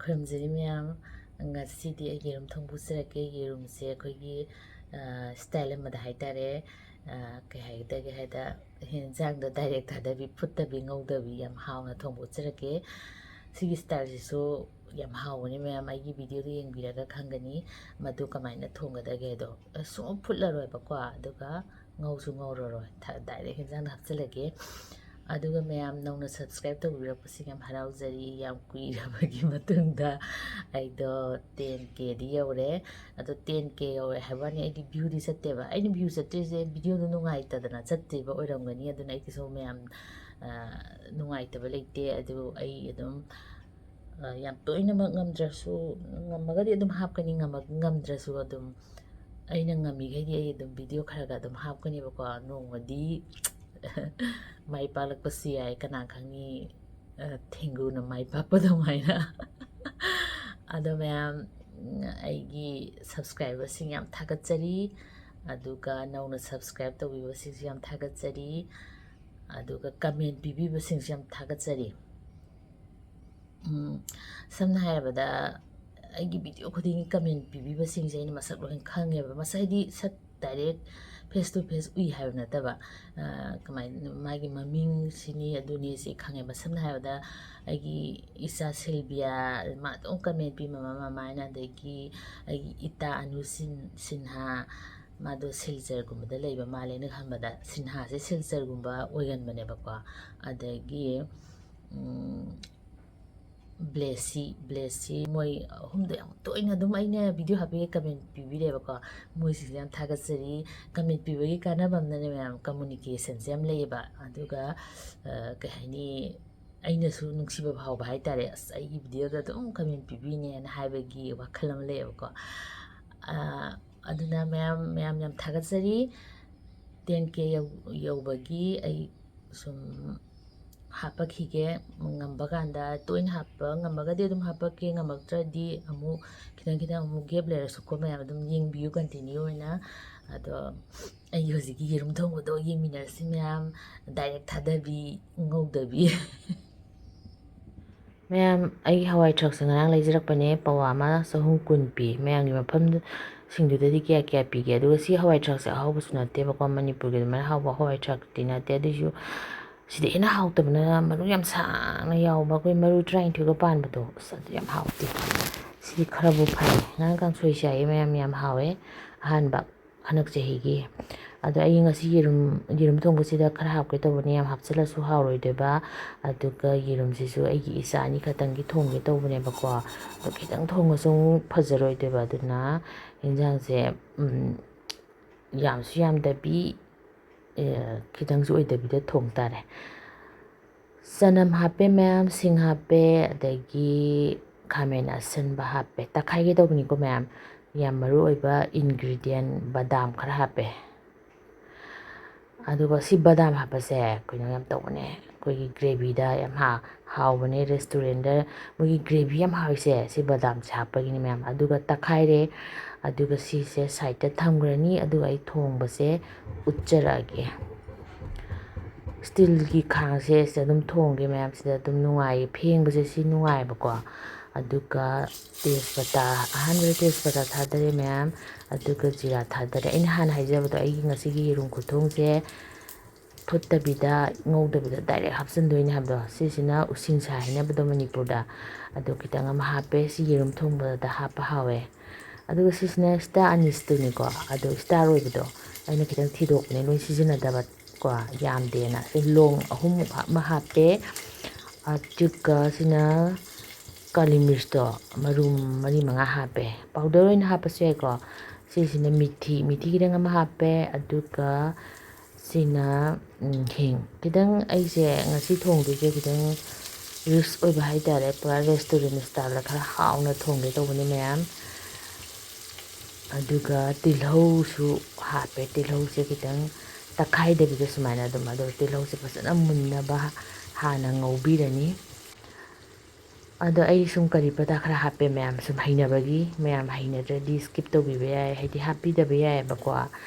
ꯈꯨꯔꯨꯝꯖꯔꯤ ꯃꯌꯥꯝ ꯉꯁꯤꯗꯤ ꯑꯩ ꯌꯦꯔꯨꯝ ꯊꯣꯡꯕ ꯎꯖꯔꯛꯀꯦ ꯌꯦꯔꯨꯝꯁꯦ ꯑꯩꯈꯣꯏꯒꯤ ꯁ꯭ꯇꯥꯏꯜ ꯑꯃꯗ ꯍꯥꯏꯇꯥꯔꯦ ꯀꯩ ꯍꯥꯏꯒꯗꯒꯦ ꯍꯥꯏꯗ ꯌꯦꯟꯖꯥꯡꯗ ꯗꯥꯏꯔꯦꯛ ꯊꯥꯗꯕꯤ ꯐꯨꯠꯇꯕꯤ ꯉꯧꯗꯕꯤ ꯌꯥꯝ ꯍꯥꯎꯅ ꯊꯣꯡꯕ ꯎꯖꯔꯛꯀꯦ ꯁꯤꯒꯤ ꯁ꯭ꯇꯥꯏꯜꯁꯤꯁꯨ ꯌꯥꯝ ꯍꯥꯎꯕꯅꯤ ꯃꯌꯥꯝ ꯑꯩꯒꯤ ꯚꯤꯗꯤꯑꯣꯗꯣ ꯌꯦꯡꯕꯤꯔꯒ ꯈꯪꯒꯅꯤ ꯃꯗꯨ ꯀꯃꯥꯏꯅ ꯊꯣꯡꯒꯗꯒꯦꯗꯣ ꯁꯨꯡ ꯐꯨꯠꯂꯔꯣꯏꯕꯀꯣ ꯑꯗꯨꯒ ꯉꯧꯁꯨ ꯉꯧꯔꯔꯣꯏ ꯗꯥꯏꯔꯦꯛ ꯌꯦꯟꯖꯥꯡꯗ ꯍꯥꯞꯆꯤꯜꯂꯒꯦ ꯑꯗꯨꯒ ꯃꯌꯥꯝ ꯅꯧꯅ ꯁꯕꯁꯀ꯭ꯔꯥꯏꯕ ꯇꯧꯕꯤꯔꯛꯄꯁꯤ ꯌꯥꯝ ꯍꯔꯥꯎꯖꯔꯤ ꯌꯥꯝ ꯀꯨꯏꯔꯕꯒꯤ ꯃꯇꯨꯡꯗ ꯑꯩꯗꯣ 10Kꯗꯤ ꯌꯧꯔꯦ ꯑꯗꯣ 10K ꯌꯧꯔꯦ ꯍꯥꯏꯕ ꯋꯥꯅꯤ ꯑꯩꯗꯤ ꯚ꯭ꯌꯨꯗꯤ ꯆꯠꯇꯦꯕ ꯑꯩꯅ ꯚ꯭ꯌꯨ ꯆꯠꯇ꯭ꯔꯤꯁꯦ ꯚꯤꯗꯤꯑꯣꯗꯣ ꯅꯨꯡꯉꯥꯏꯇꯗꯅ ꯆꯠꯇ꯭ꯔꯤꯕ ꯑꯣꯏꯔꯝꯒꯅꯤ ꯑꯗꯨꯅ ꯑꯩꯒꯤꯁꯨ ꯃꯌꯥꯝ ꯅꯨꯡꯉꯥꯏꯇꯕ ꯂꯩꯇꯦ ꯑꯗꯨ ꯑꯩ ꯑꯗꯨꯝ ꯌꯥꯝ ꯇꯣꯏꯅꯃꯛ ꯉꯝꯗ꯭ꯔꯁꯨ ꯉꯝꯃꯒꯗꯤ ꯑꯗꯨꯝ ꯍꯥꯞꯀꯅꯤ ꯉꯝꯗ꯭ꯔꯁꯨ ꯑꯗꯨꯝ ꯑꯩꯅ ꯉꯝꯃꯤꯈꯩꯗꯤ ꯑꯩ ꯑꯗꯨꯝ ꯚꯤꯗꯤꯑꯣ ꯈꯔꯒ ꯑꯗꯨꯝ ꯍꯥꯞꯀꯅꯦꯕꯀꯣ ꯅꯣꯡꯃꯗꯤ ꯃꯥꯏ ꯄꯥꯛꯂꯛꯄꯁꯨ ꯌꯥꯏ ꯀꯅꯥ ꯈꯪꯅꯤ ꯊꯦꯡꯒꯨꯅ ꯃꯥꯏ ꯄꯥꯛꯄꯗꯨꯃꯥꯏꯅ ꯑꯗꯣ ꯃꯌꯥꯝ ꯑꯩꯒꯤ ꯁꯕꯁꯀ꯭ꯔꯥꯏꯕꯔꯁꯤꯡ ꯌꯥꯝ ꯊꯥꯒꯠꯆꯔꯤ ꯑꯗꯨꯒ ꯅꯧꯅ ꯁꯕꯁꯀ꯭ꯔꯥꯏꯕ ꯇꯧꯕꯤꯕꯁꯤꯡꯁꯨ ꯌꯥꯝ ꯊꯥꯒꯠꯆꯔꯤ ꯑꯗꯨꯒ ꯀꯃꯦꯟ ꯄꯤꯕꯤꯕꯁꯤꯡꯁꯨ ꯌꯥꯝ ꯊꯥꯒꯠꯆꯔꯤ ꯁꯝꯅ ꯍꯥꯏꯔꯕꯗ ꯑꯩꯒꯤ ꯚꯤꯗꯤꯑꯣ ꯈꯨꯗꯤꯡꯒꯤ ꯀꯃꯦꯟ ꯄꯤꯕꯤꯕꯁꯤꯡꯁꯦ ꯑꯩꯅ ꯃꯁꯛ ꯂꯣꯏꯅ ꯈꯪꯉꯦꯕ ꯃꯁꯛ ꯍꯥꯏꯗꯤ ꯁꯛ ꯗꯥꯏꯔꯦꯛ ꯐꯦꯁ ꯇꯨ ꯐꯦꯁ ꯎꯏ ꯍꯥꯏꯕ ꯅꯠꯇꯕ ꯀꯃꯥꯏꯅ ꯃꯥꯒꯤ ꯃꯃꯤꯡ ꯁꯤꯅꯤ ꯑꯗꯨꯅꯤ ꯁꯤ ꯈꯪꯉꯦꯕ ꯁꯝꯅ ꯍꯥꯏꯔꯕꯗ ꯑꯩꯒꯤ ꯏꯆꯥ ꯁꯤꯜꯕꯤꯌꯥ ꯃꯥ ꯑꯗꯨꯝ ꯀꯃꯦꯟ ꯄꯤ ꯃꯃꯥ ꯃꯃꯥꯅ ꯑꯗꯒꯤ ꯑꯩꯒꯤ ꯏꯇꯥ ꯑꯅꯨ ꯁꯤꯟꯍꯥ ꯃꯥꯗꯣ ꯁꯤꯜꯆꯔꯒꯨꯝꯕꯗ ꯂꯩꯕ ꯃꯥꯜꯂꯦꯅ ꯈꯟꯕꯗ ꯁꯤꯟꯍꯥꯁꯦ ꯁꯤꯜꯆꯔꯒꯨꯝꯕ ꯑꯣꯏꯒꯟꯕꯅꯦꯕꯀꯣ ꯑꯗꯒꯤ ꯕ꯭ꯂꯦꯁꯤ ꯃꯣꯏ ꯑꯍꯨꯝꯗꯣ ꯌꯥꯝ ꯇꯣꯏꯅ ꯑꯗꯨꯝ ꯑꯩꯅ ꯚꯤꯗꯤꯑꯣ ꯍꯥꯞꯄꯤꯒꯦ ꯀꯃꯦꯟ ꯄꯤꯕꯤꯔꯦꯕꯀꯣ ꯃꯣꯏꯁꯤꯡꯁꯦ ꯌꯥꯝ ꯊꯥꯒꯠꯆꯔꯤ ꯀꯃꯦꯟ ꯄꯤꯕꯒꯤ ꯀꯥꯟꯅꯕ ꯑꯃꯅꯅꯦ ꯃꯌꯥꯝ ꯀꯝꯃꯨꯅꯤꯀꯦꯁꯟꯁꯦ ꯌꯥꯝ ꯂꯩꯌꯦꯕ ꯑꯗꯨꯒ ꯀꯩ ꯍꯥꯏꯅꯤ ꯑꯩꯅꯁꯨ ꯅꯨꯡꯁꯤꯕ ꯐꯥꯎꯕ ꯍꯥꯏꯇꯥꯔꯦ ꯑꯁ ꯑꯩꯒꯤ ꯚꯤꯗꯤꯑꯣꯗ ꯑꯗꯨꯝ ꯀꯃꯦꯟ ꯄꯤꯕꯤꯅꯦꯅ ꯍꯥꯏꯕꯒꯤ ꯋꯥꯈꯜ ꯑꯃ ꯂꯩꯌꯦꯕꯀꯣ ꯑꯗꯨꯅ ꯃꯌꯥꯝ ꯌꯥꯝ ꯊꯥꯒꯠꯆꯔꯤ 10K ꯌꯧꯕꯒꯤ ꯑꯩ ꯁꯨꯝ ꯍꯥꯞꯄꯛꯈꯤꯒꯦ ꯉꯝꯕ ꯀꯥꯟꯗ ꯇꯣꯏꯅ ꯍꯥꯞꯄ ꯉꯝꯃꯒꯗꯤ ꯑꯗꯨꯝ ꯍꯥꯞꯄꯛꯀꯦ ꯉꯝꯃꯛꯇ꯭ꯔꯗꯤ ꯑꯃꯨꯛ ꯈꯤꯇꯪ ꯑꯃꯨꯛ ꯒꯦꯞ ꯂꯩꯔꯁꯨꯀꯣ ꯃꯌꯥꯝ ꯑꯗꯨꯝ ꯌꯦꯡꯕꯤꯌꯨ ꯀꯟꯇꯤꯅ꯭ꯌꯨ ꯑꯣꯏꯅ ꯑꯗꯣ ꯑꯩꯒꯤ ꯍꯧꯖꯤꯛꯀꯤ ꯌꯦꯔꯨꯝ ꯊꯣꯡꯕꯗꯣ ꯌꯦꯡꯃꯤꯟꯅꯔꯁꯤ ꯃꯌꯥꯝ ꯗꯥꯏꯔꯦꯛ ꯊꯥꯗꯕꯤ ꯉꯧꯗꯕꯤ ꯃꯌꯥꯝ ꯑꯩꯒꯤ ꯍꯋꯥꯏ ꯊ꯭ꯔꯥꯛꯁꯦ ꯉꯔꯥꯡ ꯂꯩꯖꯔꯛꯄꯅꯦ ꯄꯋꯥ ꯑꯃ 210 ꯄꯤ ꯃꯌꯥꯝꯒꯤ ꯃꯐꯝꯁꯤꯡꯗꯨꯗꯗꯤ ꯀꯌꯥ ꯄꯤꯒꯦ ꯑꯗꯨꯒ ꯁꯤ ꯍꯋꯥꯏ ꯊ꯭ꯔꯥꯛꯁꯦ ꯑꯍꯥꯎꯕꯁꯨ ꯅꯠꯇꯦꯕꯀꯣ ꯃꯅꯤꯄꯨꯔꯒꯤ ꯑꯗꯨꯃꯥꯏꯅ ꯍꯥꯎꯕ ꯍꯋꯥꯏ ꯊ꯭ꯔꯥꯛꯇꯤ ꯅꯠꯇꯦ ꯑꯗꯨꯏꯁꯨ ꯁꯤꯗ ꯍꯦꯟꯅ ꯍꯥꯎꯇꯕꯅ ꯃꯔꯨ ꯌꯥꯝ ꯁꯥꯡꯅ ꯌꯥꯎꯕ ꯑꯩꯈꯣꯏ ꯃꯔꯨ 19ꯒ ꯄꯥꯟꯕꯗꯣ ꯑꯁ ꯑꯗꯨ ꯌꯥꯝ ꯍꯥꯎꯇꯦ ꯁꯤꯗꯤ ꯈꯔꯕꯨ ꯐꯩ ꯉꯔꯥꯡ ꯀꯥꯡꯁꯣꯏ ꯆꯥꯏꯌꯦ ꯃꯌꯥꯝ ꯌꯥꯝ ꯍꯥꯎꯋꯦ ꯑꯍꯥꯟꯕ ꯍꯟꯗꯛ ꯆꯍꯤꯒꯤ ꯑꯗꯣ ꯑꯩ ꯉꯁꯤ ꯌꯦꯔꯨꯝ ꯊꯣꯡꯕꯁꯤꯗ ꯈꯔ ꯍꯥꯞꯀꯦ ꯇꯧꯕꯅꯤ ꯌꯥꯝ ꯍꯥꯞꯆꯤꯜꯂꯁꯨ ꯍꯥꯎꯔꯣꯏꯗꯣꯏꯕ ꯑꯗꯨꯒ ꯌꯦꯔꯨꯝꯁꯤꯁꯨ ꯑꯩꯒꯤ ꯏꯆꯥ ꯑꯅꯤ ꯈꯛꯇꯪꯒꯤ ꯊꯣꯡꯒꯦ ꯇꯧꯕꯅꯦꯕꯀꯣ ꯑꯗꯣ ꯈꯤꯇꯪ ꯊꯣꯡꯉꯁꯨ ꯑꯃꯨꯛ ꯐꯖꯔꯣꯏꯗꯣꯏꯕ ꯑꯗꯨꯅ ꯌꯦꯟꯖꯥꯡꯁꯦ ꯌꯥꯝꯁꯨ ꯌꯥꯝꯗꯕꯤ ꯈꯤꯇꯪꯁꯨ ꯑꯣꯏꯗꯕꯤꯗ ꯊꯣꯡ ꯇꯥꯔꯦ ꯆꯅꯝ ꯍꯥꯞꯄꯦ ꯃꯌꯥꯝ ꯁꯤꯡ ꯍꯥꯞꯄꯦ ꯑꯗꯒꯤ ꯈꯥꯃꯦꯟ ꯑꯁꯤꯟꯕ ꯍꯥꯞꯄꯦ ꯇꯛꯈꯥꯏꯒꯦ ꯇꯧꯕꯅꯤꯀꯣ ꯃꯌꯥꯝ ꯌꯥꯝ ꯃꯔꯨ ꯑꯣꯏꯕ ꯏꯟꯒ꯭ꯔꯤꯗꯤꯌꯦꯟ ꯕꯗꯥꯝ ꯈꯔ ꯍꯥꯞꯄꯦ ꯑꯗꯨꯒ ꯁꯤ ꯕꯗꯥꯝ ꯍꯥꯞꯄꯁꯦ ꯀꯩꯅꯣ ꯌꯥꯝ ꯇꯧꯕꯅꯦ ꯑꯩꯈꯣꯏꯒꯤ ꯒ꯭ꯔꯦꯚꯤꯗ ꯌꯥꯝ ꯍꯥꯎꯕꯅꯦ ꯔꯦꯁꯇꯨꯔꯦꯟꯗ ꯃꯣꯏꯒꯤ ꯒ꯭ꯔꯦꯚꯤ ꯌꯥꯝ ꯍꯥꯎꯔꯤꯁꯦ ꯁꯤ ꯕꯗꯥꯝꯁꯦ ꯍꯥꯞꯄꯒꯤꯅꯤ ꯃꯌꯥꯝ ꯑꯗꯨꯒ ꯇꯛꯈꯥꯏꯔꯦ ꯑꯗꯨꯒ ꯁꯤꯁꯦ ꯁꯥꯏꯠꯇ ꯊꯝꯈ꯭ꯔꯅꯤ ꯑꯗꯨꯒ ꯑꯩ ꯊꯣꯡꯕꯁꯦ ꯎꯠꯆꯔꯛꯑꯒꯦ ꯁ꯭ꯇꯤꯜꯒꯤ ꯈꯥꯡꯁꯦ ꯁꯤꯗ ꯑꯗꯨꯝ ꯊꯣꯡꯒꯦ ꯃꯌꯥꯝ ꯁꯤꯗ ꯑꯗꯨꯝ ꯅꯨꯡꯉꯥꯏꯌꯦ ꯐꯦꯡꯕꯁꯦ ꯁꯤ ꯅꯨꯡꯉꯥꯏꯕꯀꯣ ꯑꯗꯨꯒ ꯇꯦꯖꯄꯇꯥ ꯑꯍꯥꯟꯕꯗ ꯇꯦꯖꯄꯇꯥ ꯊꯥꯗꯔꯦ ꯃꯌꯥꯝ ꯑꯗꯨꯒ ꯖꯤꯔꯥ ꯊꯥꯗꯔꯦ ꯑꯩꯅ ꯍꯥꯟꯅ ꯍꯥꯏꯖꯕꯗꯣ ꯑꯩꯒꯤ ꯉꯁꯤꯒꯤ ꯌꯦꯔꯨꯝ ꯈꯨꯊꯣꯡꯁꯦ ꯐꯨꯠꯇꯕꯤꯗ ꯉꯧꯗꯕꯤꯗ ꯗꯥꯏꯔꯦꯛ ꯍꯥꯞꯆꯤꯟꯗꯣꯏꯅꯦ ꯍꯥꯏꯕꯗꯣ ꯁꯤꯁꯤꯅ ꯎꯁꯤꯡꯁꯥ ꯍꯥꯏꯅꯕꯗꯣ ꯃꯅꯤꯄꯨꯔꯗ ꯑꯗꯨ ꯈꯤꯇꯪ ꯑꯃ ꯍꯥꯞꯄꯦ ꯁꯤ ꯌꯦꯔꯨꯝ ꯊꯣꯡꯕꯗ ꯍꯥꯞꯄ ꯍꯥꯎꯋꯦ ꯑꯗꯨꯒ ꯁꯤꯁꯤꯅ ꯁ꯭ꯇꯥꯔ ꯑꯅꯤꯁꯇꯨꯅꯤꯀꯣ ꯑꯗꯣ ꯁ꯭ꯇꯥꯔ ꯑꯣꯏꯕꯗꯣ ꯑꯩꯅ ꯈꯤꯇꯪ ꯊꯤꯗꯣꯛꯄꯅꯦ ꯂꯣꯏ ꯁꯤꯖꯤꯟꯅꯗꯕ ꯀꯣ ꯌꯥꯝꯗꯦꯅ ꯁꯤ ꯂꯣꯡ 3 ꯑꯃ ꯍꯥꯞꯄꯦ ꯑꯗꯨꯒ ꯁꯤꯅ ꯀꯥꯂꯤ ꯃꯤꯔꯆꯇꯣ ꯃꯔꯨ 4-5 ꯍꯥꯞꯄꯦ ꯄꯥꯎꯗꯔ ꯑꯣꯏꯅ ꯍꯥꯞꯄꯁꯨ ꯌꯥꯏꯀꯣ ꯁꯤꯁꯤꯅ ꯃꯤꯊꯤ ꯈꯤꯇꯪ ꯑꯃ ꯍꯥꯞꯄꯦ ꯑꯗꯨꯒ ꯁꯤꯅ ꯍꯤꯡ ꯈꯤꯇꯪ ꯑꯩꯁꯦꯉꯁꯤ ꯊꯣꯡꯗꯣꯏꯁꯦ ꯈꯤꯇꯪ ꯔꯤꯁ ꯑꯣꯏꯕ ꯍꯥꯏꯇꯥꯔꯦ ꯄꯨꯔꯥ ꯔꯦꯁꯇꯨꯔꯦꯟ ꯁ꯭ꯇꯥꯏꯜꯗ ꯈꯔ ꯍꯥꯎꯅ ꯊꯣꯡꯒꯦ ꯇꯧꯕꯅꯤ ꯃꯌꯥꯝ ꯑꯗꯨꯒ ꯇꯤꯜꯍꯧꯁꯨ ꯍꯥꯞꯄꯦ ꯇꯤꯜꯍꯧꯁꯦ ꯈꯤꯇꯪ ꯇꯛꯈꯥꯏꯗꯕꯤꯗ ꯁꯨꯃꯥꯏꯅ ꯑꯗꯨꯝ ꯑꯗꯣ ꯇꯤꯜꯍꯧꯁꯦ ꯐꯖꯅ ꯃꯨꯟꯅꯕ ꯍꯥꯟꯅ ꯉꯧꯕꯤꯔꯅꯤ ꯑꯗꯣ ꯑꯩ ꯁꯨꯝ ꯀꯔꯤ ꯄꯇꯥ ꯈꯔ ꯍꯥꯞꯄꯦ ꯃꯌꯥꯝ ꯁꯨꯝ ꯍꯩꯅꯕꯒꯤ ꯃꯌꯥꯝ ꯍꯩꯅꯗ꯭ꯔꯗꯤ ꯁ꯭ꯀꯤꯞ ꯇꯧꯕꯤꯕ ꯌꯥꯏ ꯍꯥꯏꯗꯤ ꯍꯥꯞꯄꯤꯗꯕ ꯌꯥꯏꯑꯕꯀꯣ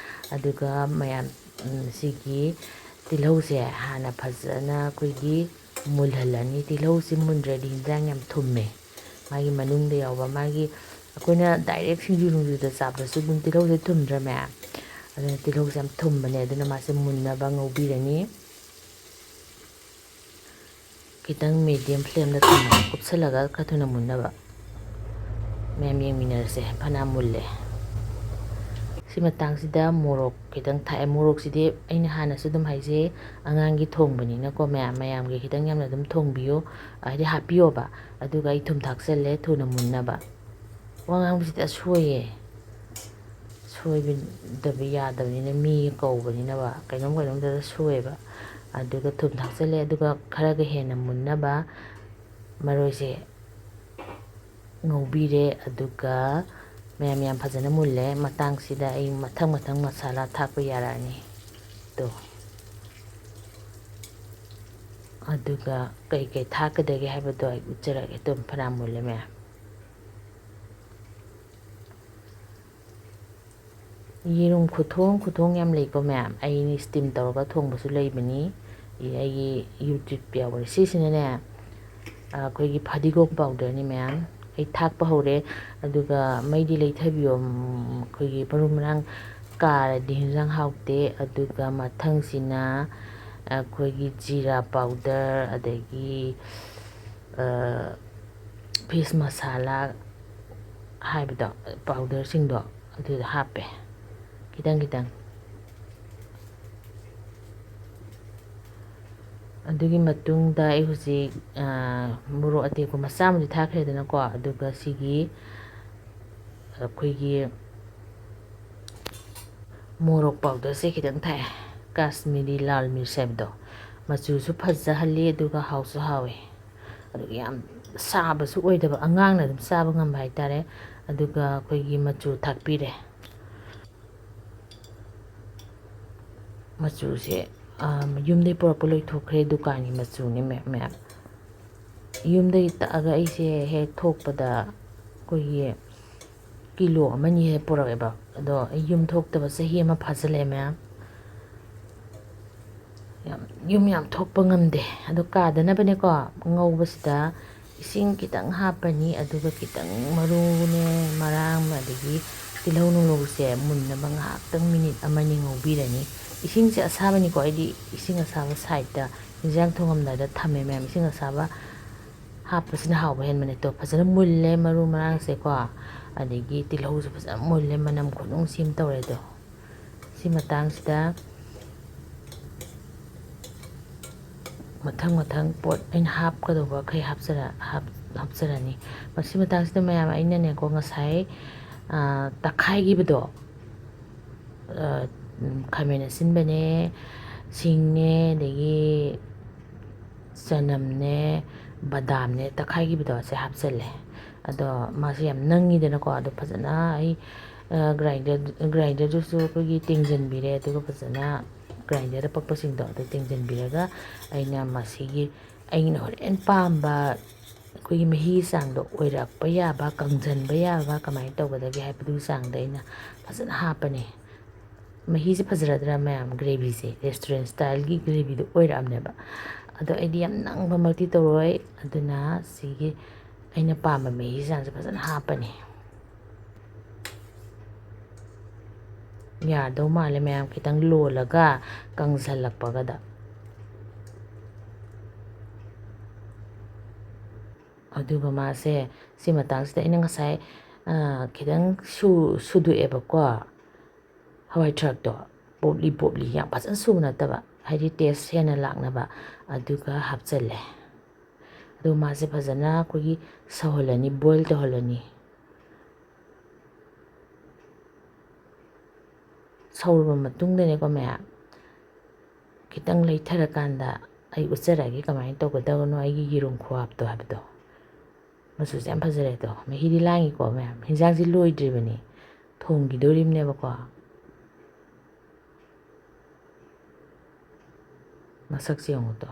ꯑꯗꯨꯒ ꯃꯌꯥꯝ ꯁꯤꯒꯤ ꯇꯤꯜꯍꯧꯁꯦ ꯍꯥꯟꯅ ꯐꯖꯅ ꯑꯩꯈꯣꯏꯒꯤ ꯃꯨꯜꯍꯜꯂꯅꯤ ꯇꯤꯜꯍꯧꯁꯦ ꯃꯨꯟꯗ꯭ꯔꯗꯤ ꯌꯦꯟꯖꯥꯡ ꯌꯥꯝ ꯊꯨꯝꯃꯦ ꯃꯥꯒꯤ ꯃꯅꯨꯡꯗ ꯌꯥꯎꯕ ꯃꯥꯒꯤ ꯑꯩꯈꯣꯏꯅ ꯗꯥꯏꯔꯦꯛ ꯁꯤꯡꯖꯨ ꯅꯨꯡꯖꯨꯗ ꯆꯥꯕꯗꯁꯨ ꯑꯗꯨꯝ ꯇꯤꯜꯍꯧꯁꯦ ꯊꯨꯝꯗ꯭ꯔ ꯃꯌꯥꯝ ꯑꯗꯨꯅ ꯇꯤꯜꯍꯧꯁꯦ ꯌꯥꯝ ꯊꯨꯝꯕꯅꯦ ꯑꯗꯨꯅ ꯃꯥꯁꯦ ꯃꯨꯟꯅꯕ ꯉꯧꯕꯤꯔꯅꯤ ꯈꯤꯇꯪ ꯃꯤꯗꯤꯌꯝ ꯐ꯭ꯂꯦꯝꯗ ꯊꯝꯃꯒ ꯀꯨꯞꯁꯜꯂꯒ ꯈꯔ ꯊꯨꯅ ꯃꯨꯟꯅꯕ ꯃꯌꯥꯝ ꯌꯦꯡꯃꯤꯟꯅꯔꯁꯦ ꯐꯅ ꯃꯨꯜꯂꯦ ꯁꯤ ꯃꯇꯥꯡꯁꯤꯗ ꯃꯣꯔꯣꯛ ꯈꯤꯇꯪ ꯊꯥꯛꯑꯦ ꯃꯣꯔꯣꯛꯁꯤꯗꯤ ꯑꯩꯅ ꯍꯥꯟꯅꯁꯨ ꯑꯗꯨꯝ ꯍꯥꯏꯖꯩ ꯑꯉꯥꯡꯒꯤ ꯊꯣꯡꯕꯅꯤꯅꯀꯣ ꯃꯌꯥꯝꯒꯤ ꯈꯤꯇꯪ ꯌꯥꯝꯅ ꯑꯗꯨꯝ ꯊꯣꯡꯕꯤꯌꯨ ꯍꯥꯏꯗꯤ ꯍꯥꯞꯄꯤꯌꯣꯕ ꯑꯗꯨꯒ ꯑꯩ ꯊꯨꯝ ꯊꯥꯛꯆꯜꯂꯦ ꯊꯨꯅ ꯃꯨꯟꯅꯕ ꯋꯥ ꯉꯥꯡꯕꯁꯤꯗꯤ ꯑꯁꯣꯏꯌꯦ ꯁꯣꯏꯕꯗꯕ ꯌꯥꯗꯕꯅꯤꯅ ꯃꯤ ꯀꯧꯕꯅꯤꯅꯕ ꯀꯩꯅꯣꯝꯗ ꯁꯣꯏꯑꯦꯕ ꯑꯗꯨꯒ ꯊꯨꯝ ꯊꯥꯛꯆꯜꯂꯦ ꯑꯗꯨꯒ ꯈꯔꯒ ꯍꯦꯟꯅ ꯃꯨꯟꯅꯕ ꯃꯔꯣꯏꯁꯦ ꯉꯧꯕꯤꯔꯦ ꯑꯗꯨꯒ ꯃꯌꯥꯝ ꯐꯖꯅ ꯃꯨꯜꯂꯦ ꯃꯇꯥꯡꯁꯤꯗ ꯑꯩ ꯃꯊꯪ ꯃꯁꯥꯂꯥ ꯊꯥꯛꯄ ꯌꯥꯔꯛꯑꯅꯤ ꯇꯣ ꯑꯗꯨꯒ ꯀꯩ ꯊꯥꯛꯀꯗꯒꯦ ꯍꯥꯏꯕꯗꯣ ꯑꯩ ꯎꯠꯆꯔꯛꯑꯒꯦ ꯑꯗꯨꯝ ꯐꯅ ꯃꯨꯜꯂꯦ ꯃꯌꯥꯝ ꯌꯦꯔꯨꯝ ꯈꯨꯊꯣꯡ ꯌꯥꯝ ꯂꯩꯀꯣ ꯃꯌꯥꯝ ꯑꯩꯅ ꯁ꯭ꯇꯤꯝ ꯇꯧꯔꯒ ꯊꯣꯡꯕꯁꯨ ꯂꯩꯕꯅꯤ ꯑꯩꯒꯤ ꯌꯨꯇ꯭ꯌꯨꯕ ꯌꯥꯎꯕꯅꯤ ꯁꯤꯁꯤꯅꯅꯦ ꯑꯩꯈꯣꯏꯒꯤ ꯐꯗꯤꯒꯣꯝ ꯄꯥꯎꯗꯔꯅꯤ ꯃꯌꯥꯝ ꯑꯩ ꯊꯥꯛꯄ ꯍꯧꯔꯦ ꯑꯗꯨꯒ ꯃꯩꯗꯤ ꯂꯩꯊꯕꯤꯌꯣ ꯑꯩꯈꯣꯏꯒꯤ ꯃꯔꯨ ꯃꯔꯥꯡ ꯀꯥꯔꯗꯤ ꯍꯦꯟꯖꯥꯡ ꯍꯥꯎꯇꯦ ꯑꯗꯨꯒ ꯃꯊꯪꯁꯤꯅ ꯑꯩꯈꯣꯏꯒꯤ ꯖꯤꯔꯥ ꯄꯥꯎꯗꯔ ꯑꯗꯒꯤ ꯐꯤꯁ ꯃꯁꯥꯂꯥ ꯍꯥꯏꯕꯗꯣ ꯄꯥꯎꯗꯔꯁꯤꯡꯗꯣ ꯑꯗꯨꯗ ꯍꯥꯞꯄꯦ ꯈꯤꯇꯪ ꯑꯗꯨꯒꯤ ꯃꯇꯨꯡꯗ ꯑꯩ ꯍꯧꯖꯤꯛ ꯃꯣꯔꯣꯛ ꯑꯇꯦꯛꯄ ꯃꯆꯥ ꯑꯃꯗꯤ ꯊꯥꯛꯈ꯭ꯔꯦꯗꯅꯀꯣ ꯑꯗꯨꯒ ꯁꯤꯒꯤ ꯑꯩꯈꯣꯏꯒꯤ ꯃꯣꯔꯣꯛ ꯄꯥꯎꯗꯔꯁꯦ ꯈꯤꯇꯪ ꯊꯥꯛꯑꯦ ꯀꯥꯁꯃꯤꯔꯤ ꯂꯥꯜ ꯃꯤꯔꯆ ꯍꯥꯏꯕꯗꯣ ꯃꯆꯨꯁꯨ ꯐꯖꯍꯜꯂꯤ ꯑꯗꯨꯒ ꯍꯥꯎꯁꯨ ꯍꯥꯎꯋꯤ ꯑꯗꯨꯒ ꯌꯥꯝ ꯁꯥꯕꯁꯨ ꯑꯣꯏꯗꯕ ꯑꯉꯥꯡꯅ ꯑꯗꯨꯝ ꯆꯥꯕ ꯉꯝꯕ ꯍꯥꯏꯇꯥꯔꯦ ꯑꯗꯨꯒ ꯑꯩꯈꯣꯏꯒꯤ ꯃꯆꯨ ꯊꯥꯛꯄꯤꯔꯦ ꯃꯆꯨꯁꯦ ꯌꯨꯝꯗꯒꯤ ꯄꯨꯔꯛꯄ ꯂꯣꯏꯊꯣꯛꯈ꯭ꯔꯦ ꯗꯨꯀꯥꯟꯒꯤ ꯃꯆꯨꯅꯤ ꯃꯌꯥꯝ ꯌꯨꯝꯗꯒꯤ ꯇꯛꯑꯒ ꯑꯩꯁꯦ ꯍꯦꯛ ꯊꯣꯛꯄꯗ ꯑꯩꯈꯣꯏꯒꯤ ꯀꯤꯂꯣ ꯑꯃꯅꯤ ꯍꯦꯛ ꯄꯨꯔꯛꯑꯦꯕ ꯑꯗꯣ ꯑꯩ ꯌꯨꯝ ꯊꯣꯛꯇꯕ ꯆꯍꯤ ꯑꯃ ꯐꯥꯖꯤꯜꯂꯛꯑꯦ ꯃꯌꯥꯝ ꯌꯨꯝ ꯌꯥꯝ ꯊꯣꯛꯄ ꯉꯝꯗꯦ ꯑꯗꯣ ꯀꯥꯗꯅꯕꯅꯦꯀꯣ ꯉꯧꯕꯁꯤꯗ ꯏꯁꯤꯡ ꯈꯤꯇꯪ ꯍꯥꯞꯄꯅꯤ ꯑꯗꯨꯒ ꯈꯤꯇꯪ ꯃꯔꯨꯅꯦ ꯃꯔꯥꯡ ꯑꯗꯒꯤ ꯇꯤꯜꯍꯧ ꯅꯨꯡꯂꯧꯁꯦ ꯃꯨꯟꯅꯕ ꯉꯥꯏꯍꯥꯛꯇꯪ ꯃꯤꯅꯤꯠ ꯑꯃꯅꯤ ꯉꯧꯕꯤꯔꯅꯤ ꯏꯁꯤꯡꯁꯦ ꯑꯁꯥꯕꯅꯤꯀꯣ ꯑꯩꯗꯤ ꯏꯁꯤꯡ ꯑꯁꯥꯕ ꯁꯥꯏꯠꯇ ꯏꯟꯖꯥꯡ ꯊꯣꯡꯉꯝꯗꯥꯏꯗ ꯊꯝꯃꯦ ꯃꯌꯥꯝ ꯏꯁꯤꯡ ꯑꯁꯥꯕ ꯍꯥꯞꯄꯁꯤꯅ ꯍꯥꯎꯕ ꯍꯦꯟꯕꯅꯦ ꯇꯣ ꯐꯖꯅ ꯃꯨꯜꯂꯦ ꯃꯔꯨ ꯃꯔꯥꯡꯁꯦꯀꯣ ꯑꯗꯒꯤ ꯇꯤꯜꯍꯧꯁꯨ ꯐꯖꯅ ꯃꯨꯜꯂꯦ ꯃꯅꯝ ꯈꯨꯅꯨꯡꯁꯤ ꯑꯃ ꯇꯧꯔꯦ ꯑꯗꯣ ꯁꯤ ꯃꯇꯥꯡꯁꯤꯗ ꯃꯊꯪ ꯄꯣꯠ ꯑꯩꯅ ꯍꯥꯞꯀꯗꯧꯕꯈꯩ ꯍꯥꯞꯆꯔꯅꯤ ꯃꯁꯤ ꯃꯇꯥꯡꯁꯤꯗ ꯃꯌꯥꯝ ꯑꯩꯅꯅꯦꯀꯣ ꯉꯁꯥꯏ ꯇꯛꯈꯥꯏꯈꯤꯕꯗꯣ ꯈꯥꯃꯦꯟ ꯑꯁꯤꯟꯕꯅꯦ ꯁꯤꯡꯅꯦ ꯑꯗꯒꯤ ꯆꯅꯝꯅꯦ ꯕꯗꯥꯝꯅꯦ ꯇꯛꯈꯥꯏꯈꯤꯕꯗꯣ ꯁꯦ ꯍꯥꯞꯆꯜꯂꯦ ꯑꯗꯣ ꯃꯥꯁꯦ ꯌꯥꯝ ꯅꯪꯉꯤꯗꯅꯀꯣ ꯑꯗꯣ ꯐꯖꯅ ꯑꯩ ꯒ꯭ꯔꯥꯏꯟꯗꯔꯗꯨꯁꯨ ꯑꯩꯈꯣꯏꯒꯤ ꯇꯦꯡꯁꯤꯟꯕꯤꯔꯦ ꯑꯗꯨꯒ ꯐꯖꯅ ꯒ꯭ꯔꯥꯏꯟꯗꯔꯗ ꯄꯛꯄꯁꯤꯡꯗꯣ ꯑꯗꯨ ꯇꯦꯡꯁꯤꯟꯕꯤꯔꯒ ꯑꯩꯅ ꯃꯁꯤꯒꯤ ꯑꯩꯅ ꯍꯣꯔꯦꯟ ꯄꯥꯝꯕ ꯑꯩꯈꯣꯏꯒꯤ ꯃꯍꯤ ꯆꯥꯡꯗꯣ ꯑꯣꯏꯔꯛꯄ ꯌꯥꯕ ꯀꯪꯁꯤꯟꯕ ꯌꯥꯕ ꯀꯃꯥꯏꯅ ꯇꯧꯒꯗꯒꯦ ꯍꯥꯏꯕꯗꯨꯒꯤ ꯆꯥꯡꯗ ꯑꯩꯅ ꯐꯖꯅ ꯍꯥꯞꯄꯅꯤ ꯃꯍꯤꯁꯦ ꯐꯖꯔꯗ꯭ꯔꯥ ꯃꯌꯥꯝ ꯒ꯭ꯔꯦꯚꯤꯁꯦ ꯔꯦꯁꯇꯨꯔꯦꯟ ꯁ꯭ꯇꯥꯏꯜꯒꯤ ꯒ꯭ꯔꯦꯚꯤꯗꯣ ꯑꯣꯏꯔꯛꯑꯕꯅꯦꯕ ꯑꯗꯣ ꯑꯩꯗꯤ ꯌꯥꯝ ꯅꯪꯕꯃꯛꯇꯤ ꯇꯧꯔꯣꯏ ꯑꯗꯨꯅ ꯁꯤꯒꯤ ꯑꯩꯅ ꯄꯥꯝꯕ ꯃꯍꯤ ꯆꯥꯡꯁꯦ ꯐꯖꯅ ꯍꯥꯞꯄꯅꯤ ꯌꯥꯗꯧ ꯃꯥꯜꯂꯦ ꯃꯌꯥꯝ ꯈꯤꯇꯪ ꯂꯣꯜꯂꯒ ꯀꯪꯁꯜꯂꯛꯄꯒꯗ ꯑꯗꯨꯒ ꯃꯥꯁꯦ ꯁꯤ ꯃꯇꯥꯡꯁꯤꯗ ꯑꯩꯅ ꯉꯁꯥꯏ ꯈꯤꯇꯪ ꯁꯨꯗꯣꯛꯑꯦꯕꯀꯣ ꯍꯋꯥꯏ ꯊꯔꯥꯛꯇꯣ ꯄꯣꯞꯂꯤ ꯌꯥꯝ ꯐꯖꯅ ꯁꯨꯕ ꯅꯠꯇꯕ ꯍꯥꯏꯗꯤ ꯇꯦꯁ ꯍꯦꯟꯅ ꯂꯥꯛꯅꯕ ꯑꯗꯨꯒ ꯍꯥꯞꯆꯜꯂꯦ ꯑꯗꯨꯒ ꯃꯥꯁꯦ ꯐꯖꯅ ꯑꯩꯈꯣꯏꯒꯤ ꯁꯧꯍꯜꯂꯅꯤ ꯕꯣꯏꯜ ꯇꯧꯍꯜꯂꯅꯤ ꯁꯧꯔꯕ ꯃꯇꯨꯡꯗꯅꯦꯀꯣ ꯃꯌꯥꯝ ꯈꯤꯇꯪ ꯂꯩꯊꯔꯀꯥꯟꯗ ꯑꯩ ꯎꯠꯆꯔꯛꯑꯒꯦ ꯀꯃꯥꯏꯅ ꯇꯧꯒꯗꯕꯅꯣ ꯑꯩꯒꯤ ꯌꯦꯔꯨꯝ ꯈꯨꯍꯥꯞꯇꯣ ꯍꯥꯏꯕꯗꯣ ꯃꯆꯨꯁꯦ ꯌꯥꯝ ꯐꯖꯔꯦ ꯑꯗꯣ ꯃꯍꯤꯗꯤ ꯂꯥꯡꯉꯤꯀꯣ ꯃꯌꯥꯝ ꯍꯤꯟꯖꯥꯡꯁꯤ ꯂꯣꯏꯗ꯭ꯔꯤꯕꯅꯤ ꯊꯣꯡꯈꯤꯗꯣꯔꯤꯕꯅꯦꯕꯀꯣ ꯃꯁꯛꯁꯦ ꯌꯦꯡꯉꯨꯇꯣ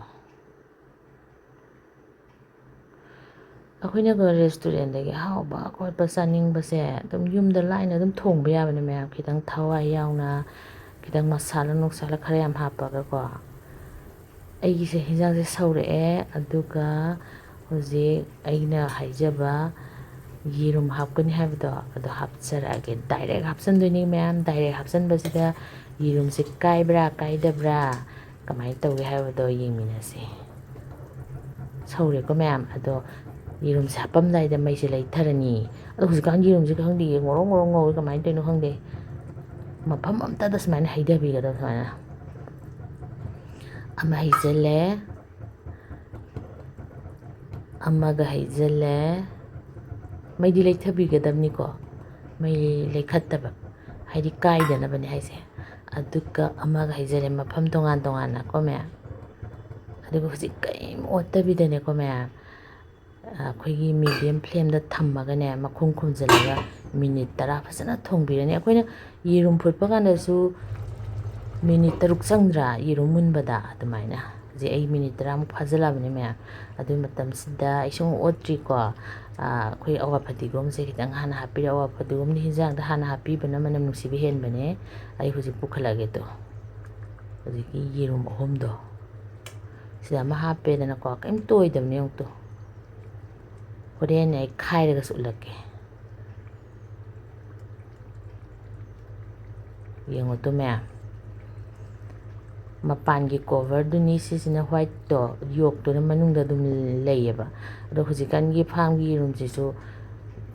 ꯑꯩꯈꯣꯏꯅꯒ ꯔꯦꯁꯇꯨꯔꯦꯟꯗꯒꯤ ꯑꯍꯥꯎꯕ ꯈꯣꯠꯄ ꯆꯥꯅꯤꯡꯕꯁꯦ ꯑꯗꯨꯝ ꯌꯨꯝꯗ ꯂꯥꯏꯅ ꯑꯗꯨꯝ ꯊꯣꯡꯕ ꯌꯥꯕꯅꯦ ꯃꯌꯥꯝ ꯈꯤꯇꯪ ꯊꯋꯥꯏ ꯌꯥꯎꯅ ꯈꯤꯇꯪ ꯃꯁꯥꯂꯥ ꯅꯨꯡꯁꯥꯂꯥ ꯈꯔ ꯌꯥꯝ ꯍꯥꯞꯄꯒꯀꯣ ꯑꯩꯒꯤꯁꯦ ꯍꯤꯟꯖꯥꯡꯁꯦ ꯁꯧꯔꯛꯑꯦ ꯑꯗꯨꯒ ꯍꯧꯖꯤꯛ ꯑꯩꯅ ꯍꯥꯏꯖꯕ ꯌꯦꯔꯨꯝ ꯍꯥꯞꯀꯅꯤ ꯍꯥꯏꯕꯗꯣ ꯑꯗꯣ ꯍꯥꯞꯆꯔꯛꯑꯒꯦ ꯗꯥꯏꯔꯦꯛ ꯍꯥꯞꯆꯟꯗꯣꯏꯅꯤ ꯃꯌꯥꯝ ꯗꯥꯏꯔꯦꯛ ꯍꯥꯞꯆꯟꯕꯁꯤꯗ ꯌꯦꯔꯨꯝꯁꯦ ꯀꯥꯏꯕ꯭ꯔꯥ ꯀꯥꯏꯗꯕ꯭ꯔꯥ ꯀꯃꯥꯏꯅ ꯇꯧꯒꯦ ꯍꯥꯏꯕꯗꯣ ꯌꯦꯡꯃꯤꯟꯅꯁꯤ ꯁꯧꯔꯦꯀꯣ ꯃꯌꯥꯝ ꯑꯗꯣ ꯌꯦꯔꯨꯝꯁꯦ ꯍꯥꯞꯄꯝꯗꯥꯏꯗ ꯃꯩꯁꯦ ꯂꯩꯊꯔꯅꯤ ꯑꯗꯣ ꯍꯧꯖꯤꯛꯀꯥꯟ ꯌꯦꯔꯨꯝꯁꯦ ꯈꯪꯗꯦ ꯉꯧꯔꯣꯛ ꯉꯧꯔꯣꯛ ꯉꯧꯋꯦ ꯀꯃꯥꯏꯅ ꯇꯧꯔꯤꯅꯣ ꯈꯪꯗꯦ ꯃꯐꯝ ꯑꯝꯇꯗ ꯁꯨꯃꯥꯏꯅ ꯍꯩꯊꯕꯤꯒꯗꯕ ꯁꯨꯃꯥꯏꯅ ꯑꯃ ꯍꯩꯖꯤꯜꯂꯦ ꯑꯃꯒ ꯍꯩꯖꯤꯜꯂꯦ ꯃꯩꯗꯤ ꯂꯩꯊꯕꯤꯒꯗꯕꯅꯤꯀꯣ ꯃꯩ ꯂꯩꯈꯠꯇꯕ ꯍꯥꯏꯗꯤ ꯀꯥꯏꯗꯅꯕꯅꯦ ꯍꯥꯏꯁꯦ ꯑꯗꯨꯒ ꯑꯃꯒ ꯍꯩꯖꯤꯜꯂꯦ ꯃꯐꯝ ꯇꯣꯉꯥꯟ ꯇꯣꯉꯥꯟꯅ ꯀꯣ ꯃꯌꯥꯝ ꯑꯗꯨꯒ ꯍꯧꯖꯤꯛ ꯀꯔꯤꯝ ꯑꯣꯠꯇꯕꯤꯗꯅꯦꯀꯣ ꯃꯌꯥꯝ ꯑꯩꯈꯣꯏꯒꯤ ꯃꯤꯗꯤꯌꯝ ꯐ꯭ꯂꯦꯝꯗ ꯊꯝꯃꯒꯅꯦ ꯃꯈꯨꯝ ꯈꯨꯝꯖꯤꯜꯂꯒ ꯃꯤꯅꯤꯠ 10 ꯐꯖꯅ ꯊꯣꯡꯕꯤꯔꯅꯤ ꯑꯩꯈꯣꯏꯅ ꯌꯦꯔꯨꯝ ꯐꯨꯠꯄ ꯀꯥꯟꯗꯁꯨ ꯃꯤꯅꯤꯠ 6 ꯆꯪꯗ꯭ꯔꯥ ꯌꯦꯔꯨꯝ ꯃꯨꯟꯕꯗ ꯑꯗꯨꯃꯥꯏꯅ ꯍꯧꯖꯤꯛ ꯑꯩ ꯃꯤꯅꯤꯠ 10ꯃꯨꯛ ꯐꯥꯖꯤꯜꯂꯛꯑꯕꯅꯤ ꯃꯌꯥꯝ ꯑꯗꯨꯒꯤ ꯃꯇꯝꯁꯤꯗ ꯑꯩ ꯁꯨꯝ ꯑꯣꯠꯇ꯭ꯔꯤꯀꯣ ꯑꯩꯈꯣꯏ ꯑꯋꯥ ꯐꯗꯤꯒꯣꯝꯁꯦ ꯈꯤꯇꯪ ꯍꯥꯟꯅ ꯍꯥꯞꯄꯤꯔꯦ ꯑꯋꯥ ꯐꯗꯤꯒꯣꯝꯅꯤ ꯍꯤꯟꯖꯥꯡꯗ ꯍꯥꯟꯅ ꯍꯥꯞꯄꯤꯕꯅ ꯃꯅꯝ ꯅꯨꯡꯁꯤꯕ ꯍꯦꯟꯕꯅꯦ ꯑꯩ ꯍꯧꯖꯤꯛ ꯄꯨꯈꯠꯂꯛꯑꯒꯦ ꯇꯣ ꯍꯧꯖꯤꯛꯀꯤ ꯌꯦꯔꯨꯝ 3ꯗꯣ ꯁꯤꯗ ꯑꯃ ꯍꯥꯞꯄꯦꯗꯅꯀꯣ ꯀꯩꯝ ꯇꯣꯏꯗꯕꯅꯦ ꯑꯃꯨꯛꯇꯣ ꯍꯣꯔꯦꯟ ꯑꯩ ꯈꯥꯏꯔꯒꯁꯨ ꯎꯠꯂꯛꯀꯦ ꯌꯦꯡꯉꯣ ꯇꯨ ꯃꯌꯥꯝ ꯃꯄꯥꯟꯒꯤ ꯀꯣꯚꯔꯗꯨꯅꯤ ꯁꯤꯁꯤꯅ ꯍ꯭ꯋꯥꯏꯠꯇꯣ ꯌꯣꯛꯇꯨꯅ ꯃꯅꯨꯡꯗ ꯑꯗꯨꯝ ꯂꯩꯌꯦꯕ ꯑꯗꯣ ꯍꯧꯖꯤꯛꯀꯥꯟꯒꯤ ꯐꯥꯝꯒꯤ ꯌꯦꯔꯨꯝꯁꯤꯁꯨ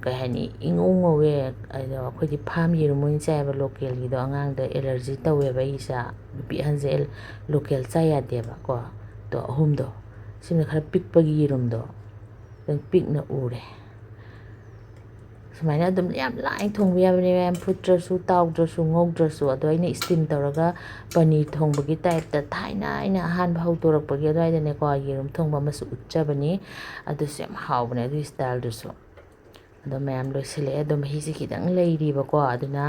ꯀꯩ ꯍꯥꯏꯅꯤ ꯏꯉꯧ ꯉꯧꯋꯦ ꯑꯗꯣ ꯑꯩꯈꯣꯏꯗꯤ ꯐꯥꯝ ꯌꯦꯔꯨꯝ ꯑꯣꯏꯅ ꯆꯥꯏꯌꯦꯕ ꯂꯣꯀꯦꯜꯒꯤꯗꯣ ꯑꯉꯥꯡꯗ ꯑꯦꯂꯔꯖꯤ ꯇꯧꯋꯦꯕ ꯑꯩ ꯏꯆꯥ ꯅꯨꯄꯤ ꯑꯍꯟꯁꯦ ꯂꯣꯀꯦꯜ ꯆꯥ ꯌꯥꯗꯦꯕ ꯀꯣ ꯑꯗꯣ 3ꯗꯣ ꯁꯤꯅ ꯈꯔ ꯄꯤꯛꯄꯒꯤ ꯌꯦꯔꯨꯝꯗꯣ ꯈꯤꯇꯪ ꯄꯤꯛꯅ ꯎꯔꯦ ꯁꯨꯃꯥꯏꯅ ꯑꯗꯨꯝ ꯌꯥꯝ ꯂꯥꯏꯅ ꯊꯣꯡꯕ ꯌꯥꯕꯅꯦ ꯃꯌꯥꯝ ꯐꯨꯠꯇ꯭ꯔꯁꯨ ꯇꯥꯎꯗ꯭ꯔꯁꯨ ꯉꯧꯗ꯭ꯔꯁꯨ ꯑꯗꯣ ꯑꯩꯅ ꯏꯁꯇꯤꯝ ꯇꯧꯔꯒ ꯄꯅꯤꯔ ꯊꯣꯡꯕꯒꯤ ꯇꯥꯏꯞꯇ ꯊꯥꯏꯅ ꯑꯩꯅ ꯑꯍꯥꯟꯕ ꯍꯧꯗꯣꯔꯛꯄꯒꯤ ꯑꯗꯨꯋꯥꯏꯗꯅꯦꯀꯣ ꯌꯦꯔꯨꯝ ꯊꯣꯡꯕ ꯑꯃꯁꯨ ꯎꯠꯆꯕꯅꯤ ꯑꯗꯨꯁꯨ ꯌꯥꯝ ꯍꯥꯎꯕꯅꯦ ꯑꯗꯨꯒꯤ ꯁ꯭ꯇꯥꯏꯜꯗꯨꯁꯨ ꯑꯗꯣ ꯃꯌꯥꯝ ꯂꯣꯏꯁꯤꯜꯂꯛꯑꯦ ꯑꯗꯣ ꯃꯍꯤꯁꯦ ꯈꯤꯇꯪ ꯂꯩꯔꯤꯕꯀꯣ ꯑꯗꯨꯅ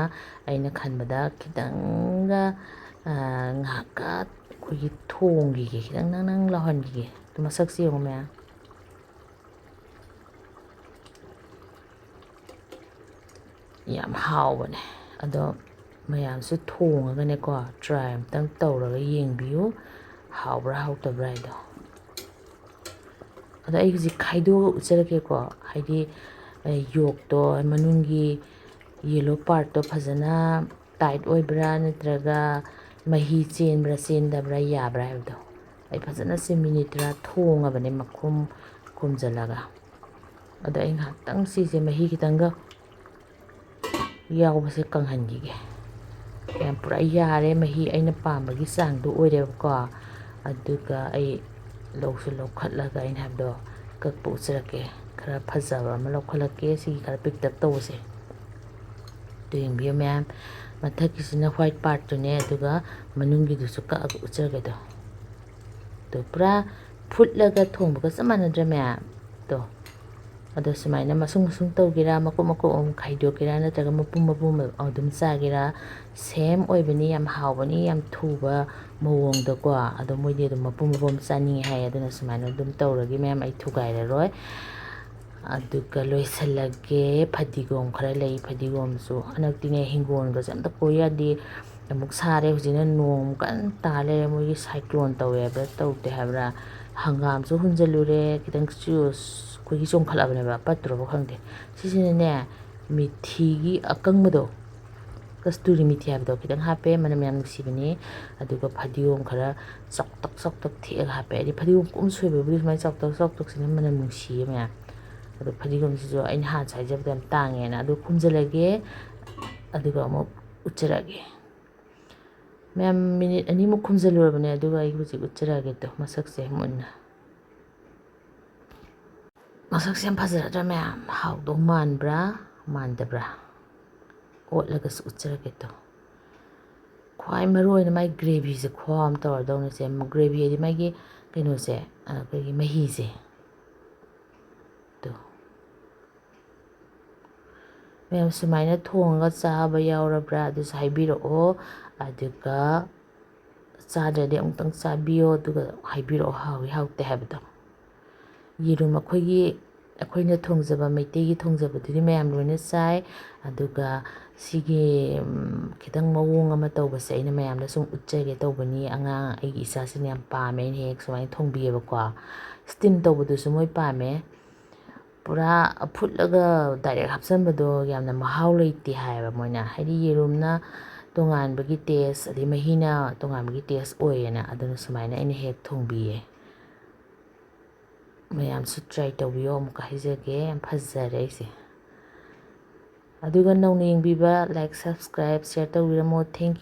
ꯑꯩꯅ ꯈꯟꯕꯗ ꯈꯤꯇꯪꯒ ꯉꯥꯏꯍꯥꯛꯀ ꯑꯩꯈꯣꯏꯒꯤ ꯊꯣꯡꯈꯤꯒꯦ ꯈꯤꯇꯪ ꯅꯪ ꯅꯪ ꯂꯥꯎꯍꯟꯈꯤꯒꯦ ꯑꯗꯣ ꯃꯁꯛꯁꯦ ꯌꯦꯡꯉꯣ ꯃꯌꯥꯝ ꯌꯥꯝ ꯍꯥꯎꯕꯅꯦ ꯑꯗꯣ ꯃꯌꯥꯝꯁꯨ ꯊꯣꯡꯉꯒꯅꯦꯀꯣ ꯇ꯭ꯔꯥꯏ ꯑꯝꯇꯪ ꯇꯧꯔꯒ ꯌꯦꯡꯕꯤꯌꯨ ꯍꯥꯎꯕ꯭ꯔꯥ ꯍꯥꯎꯇꯕ꯭ꯔꯥ ꯍꯥꯏꯗꯣ ꯑꯗꯣ ꯑꯩ ꯍꯧꯖꯤꯛ ꯈꯥꯏꯗꯣꯛꯑꯒ ꯎꯠꯆꯔꯛꯀꯦꯀꯣ ꯍꯥꯏꯗꯤ ꯌꯣꯛꯇꯣ ꯃꯅꯨꯡꯒꯤ ꯌꯦꯂꯣ ꯄꯥꯔꯠꯇꯣ ꯐꯖꯅ ꯇꯥꯏꯠ ꯑꯣꯏꯕ꯭ꯔꯥ ꯅꯠꯇ꯭ꯔꯒ ꯃꯍꯤ ꯆꯦꯟꯕ꯭ꯔꯥ ꯆꯦꯟꯗꯕ꯭ꯔꯥ ꯌꯥꯕ꯭ꯔꯥ ꯍꯥꯏꯕꯗꯣ ꯑꯩ ꯐꯖꯅ ꯁꯤ ꯃꯤꯅꯤꯠ 10 ꯊꯣꯡꯉꯕꯅꯦ ꯃꯈꯨꯝ ꯈꯨꯝꯖꯤꯜꯂꯒ ꯑꯗꯣ ꯑꯩ ꯉꯥꯏꯍꯥꯛꯇꯪ ꯁꯤꯁꯦ ꯃꯍꯤ ꯈꯤꯇꯪꯒ ꯌꯥꯎꯕꯁꯦ ꯀꯪꯍꯟꯈꯤꯒꯦ ꯌꯥꯝ ꯄꯨꯔꯥ ꯌꯥꯔꯦ ꯃꯍꯤ ꯑꯩꯅ ꯄꯥꯝꯕꯒꯤ ꯆꯥꯡꯗꯣ ꯑꯣꯏꯔꯦꯕꯀꯣ ꯑꯗꯨꯒ ꯑꯩ ꯂꯧꯁꯨ ꯂꯧꯈꯠꯂꯒ ꯑꯩꯅ ꯍꯥꯏꯕꯗꯣ ꯀꯛꯄ ꯎꯠꯆꯔꯛꯀꯦ ꯈꯔ ꯐꯖꯕ ꯑꯃ ꯂꯧꯈꯠꯂꯛꯀꯦ ꯁꯤꯒꯤ ꯈꯔ ꯄꯤꯛꯇꯛ ꯇꯧꯕꯁꯦ ꯑꯗꯨ ꯌꯦꯡꯕꯤꯌꯨ ꯃꯌꯥꯝ ꯃꯊꯛꯀꯤꯁꯤꯅ ꯍ꯭ꯋꯥꯏꯠ ꯄꯥꯔꯠꯇꯨꯅꯦ ꯑꯗꯨꯒ ꯃꯅꯨꯡꯒꯤꯗꯨꯁꯨ ꯀꯛꯑꯒ ꯎꯠꯆꯔꯒꯦꯗꯣ ꯑꯗꯣ ꯄꯨꯔꯥ ꯐꯨꯠꯂꯒ ꯊꯣꯡꯕꯒ ꯆꯞ ꯃꯥꯟꯅꯗ꯭ꯔꯦ ꯃꯌꯥꯝ ꯇꯣ ꯑꯗꯣ ꯁꯨꯃꯥꯏꯅ ꯃꯁꯨꯡ ꯃꯁꯨꯡ ꯇꯧꯒꯦꯔꯥ ꯃꯀꯨꯞ ꯃꯀꯨꯞ ꯑꯃꯨꯛ ꯈꯥꯏꯗꯣꯛꯀꯦꯔꯥ ꯅꯠꯇ꯭ꯔꯒ ꯃꯄꯨꯝ ꯃꯄꯨꯝ ꯑꯗꯨꯝ ꯆꯥꯒꯦꯔꯥ ꯁꯦꯝ ꯑꯣꯏꯕꯅꯤ ꯌꯥꯝ ꯍꯥꯎꯕꯅꯤ ꯌꯥꯝ ꯊꯨꯕ ꯃꯑꯣꯡꯗꯀꯣ ꯑꯗꯣ ꯃꯣꯏꯗꯤ ꯑꯗꯨꯝ ꯃꯄꯨꯝ ꯃꯄꯨꯝ ꯆꯥꯅꯤꯡꯉꯦ ꯍꯥꯏ ꯑꯗꯨꯅ ꯁꯨꯃꯥꯏꯅ ꯑꯗꯨꯝ ꯇꯧꯔꯒꯦ ꯃꯌꯥꯝ ꯑꯩ ꯊꯨꯒꯥꯏꯔꯔꯣꯏ ꯑꯗꯨꯒ ꯂꯣꯏꯁꯤꯜꯂꯒꯦ ꯐꯗꯤꯒꯣꯝ ꯈꯔ ꯂꯩ ꯐꯗꯤꯒꯣꯝꯁꯨ ꯍꯟꯗꯛꯇꯤꯅꯦ ꯍꯤꯡꯒꯣꯜꯒꯁꯦ ꯑꯝꯇ ꯀꯣꯏ ꯌꯥꯗꯦ ꯑꯃꯨꯛ ꯁꯥꯔꯦ ꯍꯧꯖꯤꯛꯅ ꯅꯣꯡ ꯀꯟꯅ ꯇꯥ ꯂꯩꯔꯦ ꯃꯣꯏꯒꯤ ꯁꯥꯏꯀ꯭ꯂꯣꯟ ꯇꯧꯋꯦ ꯍꯥꯏꯕ꯭ꯔꯥ ꯇꯧꯗꯦ ꯍꯥꯏꯕ꯭ꯔꯥ ꯍꯪꯒꯥꯝꯁꯨ ꯍꯨꯟꯖꯤꯜꯂꯨꯔꯦ ꯈꯤꯇꯪ ꯑꯩꯈꯣꯏꯒꯤ ꯆꯣꯡꯈꯠꯂꯕꯅꯦꯕ ꯄꯠꯇ꯭ꯔꯣꯕ ꯈꯪꯗꯦ ꯁꯤꯁꯤꯅꯅꯦ ꯃꯤꯊꯤꯒꯤ ꯑꯀꯪꯕꯗꯣ ꯀꯁꯇꯨꯔꯤ ꯃꯤꯊꯤ ꯍꯥꯏꯕꯗꯣ ꯈꯤꯇꯪ ꯍꯥꯞꯄꯦ ꯃꯅꯝ ꯌꯥꯝ ꯅꯨꯡꯁꯤꯕꯅꯤ ꯑꯗꯨꯒ ꯐꯗꯤꯒꯣꯝ ꯈꯔ ꯆꯥꯎꯇꯛ ꯆꯥꯎꯇꯛ ꯊꯦꯛꯑꯒ ꯍꯥꯞꯄꯦ ꯍꯥꯏꯗꯤ ꯐꯗꯤꯒꯣꯝ ꯀꯨꯝ ꯁꯣꯏꯕꯕꯨꯗꯤ ꯁꯨꯃꯥꯏꯅ ꯆꯥꯎꯇꯛ ꯆꯥꯎꯇꯛꯁꯤꯅ ꯃꯅꯝ ꯅꯨꯡꯁꯤꯌꯦ ꯃꯌꯥꯝ ꯑꯗꯣ ꯐꯗꯤꯒꯣꯝꯁꯤꯁꯨ ꯑꯩꯅ ꯍꯥꯟꯅ ꯍꯥꯏꯖꯕꯗ ꯌꯥꯝ ꯇꯥꯡꯉꯦꯅ ꯑꯗꯨ ꯈꯨꯝꯖꯤꯜꯂꯒꯦ ꯑꯗꯨꯒ ꯑꯃꯨꯛ ꯎꯠꯆꯔꯛꯑꯒꯦ ꯃꯌꯥꯝ ꯃꯤꯅꯤꯠ 2ꯃꯨꯛ ꯈꯨꯝꯖꯤꯜꯂꯨꯔꯕꯅꯦ ꯑꯗꯨꯒ ꯑꯩ ꯍꯧꯖꯤꯛ ꯎꯠꯆꯔꯛꯑꯒꯦ ꯇꯣ ꯃꯁꯛꯁꯦ ꯃꯨꯟꯅ ꯃꯁꯛꯁꯦ ꯌꯥꯝ ꯐꯖꯔꯗ꯭ꯔꯥ ꯃꯌꯥꯝ ꯍꯥꯎꯗꯧ ꯃꯥꯟꯕ꯭ꯔꯥ ꯃꯥꯟꯗꯕ꯭ꯔꯥ ꯑꯣꯠꯂꯒꯁꯨ ꯎꯠꯆꯔꯛꯀꯦ ꯇꯣ ꯈ꯭ꯋꯥꯏ ꯃꯔꯨ ꯑꯣꯏꯅ ꯃꯥꯒꯤ ꯒ꯭ꯔꯦꯚꯤꯁꯦ ꯈꯨꯍꯥꯎ ꯑꯃ ꯇꯧꯔꯗꯧꯅꯤꯁꯦ ꯒ꯭ꯔꯦꯚꯤ ꯍꯥꯏꯗꯤ ꯃꯥꯒꯤ ꯀꯩꯅꯣꯁꯦ ꯑꯩꯈꯣꯏꯒꯤ ꯃꯍꯤꯁꯦ ꯇꯣ ꯃꯌꯥꯝ ꯁꯨꯃꯥꯏꯅ ꯊꯣꯡꯉꯒ ꯆꯥꯕ ꯌꯥꯎꯔꯕ꯭ꯔꯥ ꯑꯗꯨꯁꯨ ꯍꯥꯏꯕꯤꯔꯛꯑꯣ ꯑꯗꯨꯒ ꯆꯥꯗ꯭ꯔꯗꯤ ꯑꯃꯨꯛꯇꯪ ꯆꯥꯕꯤꯌꯣ ꯑꯗꯨꯒ ꯍꯥꯏꯕꯤꯔꯛꯑꯣ ꯍꯥꯎꯋꯤ ꯍꯥꯎꯇꯦ ꯍꯥꯏꯕꯗꯣ ꯌꯦꯔꯨꯝ ꯑꯩꯈꯣꯏꯅ ꯊꯣꯡꯖꯕ ꯃꯩꯇꯩꯒꯤ ꯊꯣꯡꯖꯕꯗꯨꯗꯤ ꯃꯌꯥꯝ ꯂꯣꯏꯅ ꯆꯥꯏ ꯑꯗꯨꯒ ꯁꯤꯒꯤ ꯈꯤꯇꯪ ꯃꯑꯣꯡ ꯑꯃ ꯇꯧꯕꯁꯦ ꯑꯩꯅ ꯃꯌꯥꯝꯗ ꯁꯨꯝ ꯎꯠꯆꯒꯦ ꯇꯧꯕꯅꯤ ꯑꯩꯒꯤ ꯏꯆꯥꯁꯤꯡꯅ ꯌꯥꯝ ꯄꯥꯝꯃꯦ ꯑꯩꯅ ꯍꯦꯛ ꯁꯨꯃꯥꯏꯅ ꯊꯣꯡꯕꯤꯌꯦꯕꯀꯣ ꯁ꯭ꯇꯤꯝ ꯇꯧꯕꯗꯨꯁꯨ ꯃꯣꯏ ꯄꯥꯝꯃꯦ ꯄꯨꯔꯥ ꯐꯨꯠꯂꯒ ꯗꯥꯏꯔꯦꯛ ꯍꯥꯞꯆꯟꯕꯗꯣ ꯌꯥꯝꯅ ꯃꯍꯥꯎ ꯂꯩꯇꯦ ꯍꯥꯏꯌꯦꯕ ꯃꯣꯏꯅ ꯍꯥꯏꯗꯤ ꯌꯦꯔꯨꯝꯅ ꯇꯣꯉꯥꯟꯕꯒꯤ ꯇꯦꯁ ꯑꯗꯩ ꯃꯍꯤꯅ ꯇꯣꯉꯥꯟꯕꯒꯤ ꯇꯦꯁ ꯑꯣꯏꯌꯦꯅ ꯑꯗꯨꯅ ꯁꯨꯃꯥꯏꯅ ꯑꯩꯅ ꯍꯦꯛ ꯊꯣꯡꯕꯤꯌꯦ ꯃꯌꯥꯝꯁꯨ ꯇ꯭ꯔꯥꯏ ꯇꯧꯕꯤꯌꯣ ꯑꯃꯨꯛꯀ ꯍꯥꯏꯖꯒꯦ ꯌꯥꯝ ꯐꯖꯔꯦ ꯑꯩꯁꯦ ꯑꯗꯨꯒ ꯅꯧꯅ ꯌꯦꯡꯕꯤꯕ ꯂꯥꯏꯛ ꯁꯕꯁꯀ꯭ꯔꯥꯏꯕ ꯁꯤꯌꯔ ꯇꯧꯕꯤꯔꯝꯃꯣ ꯊꯦꯡꯛ ꯌꯨ